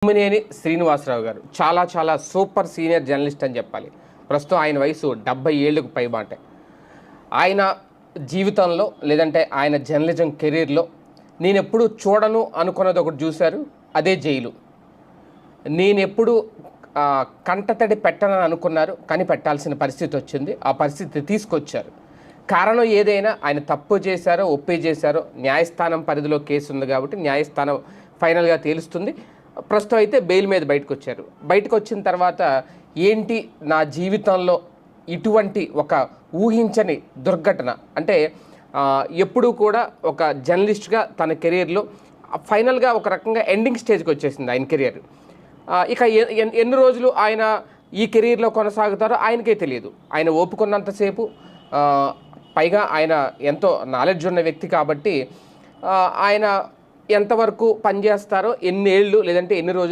తమ్మినేని శ్రీనివాసరావు గారు చాలా చాలా సూపర్ సీనియర్ జర్నలిస్ట్ అని చెప్పాలి. ప్రస్తుతం ఆయన వయసు 70 ఏళ్ళకు పైబాటే. ఆయన జీవితంలో లేదంటే ఆయన జర్నలిజం కెరీర్లో నేనెప్పుడు చూడను అనుకున్నది ఒకటి చూశారు, అదే జైలు. నేనెప్పుడు కంటతడి పెట్టనని అనుకున్నారు, కానీ పెట్టాల్సిన పరిస్థితి వచ్చింది. ఆ పరిస్థితి తీసుకొచ్చారు. కారణం ఏదైనా ఆయన తప్పు చేశారో ఒప్పే చేశారో న్యాయస్థానం పరిధిలో కేసు ఉంది కాబట్టి న్యాయస్థానం ఫైనల్గా తేలుస్తుంది. ప్రస్తుతం అయితే బెయిల్ మీద బయటకు వచ్చారు. బయటకు వచ్చిన తర్వాత ఏంటి నా జీవితంలో ఇటువంటి ఒక ఊహించని దుర్ఘటన అంటే ఎప్పుడూ కూడా ఒక జర్నలిస్ట్గా తన కెరీర్లో ఫైనల్గా ఒక రకంగా ఎండింగ్ స్టేజ్కి వచ్చేసింది ఆయన కెరీర్. ఇక ఎన్ని రోజులు ఆయన ఈ కెరీర్లో కొనసాగుతారో ఆయనకే తెలియదు. ఆయన ఓపుకున్నంతసేపు పైగా ఆయన ఎంతో నాలెడ్జ్ ఉన్న వ్యక్తి కాబట్టి ఆయన ఎంతవరకు పనిచేస్తారో, ఎన్ని ఏళ్ళు లేదంటే ఎన్ని రోజులు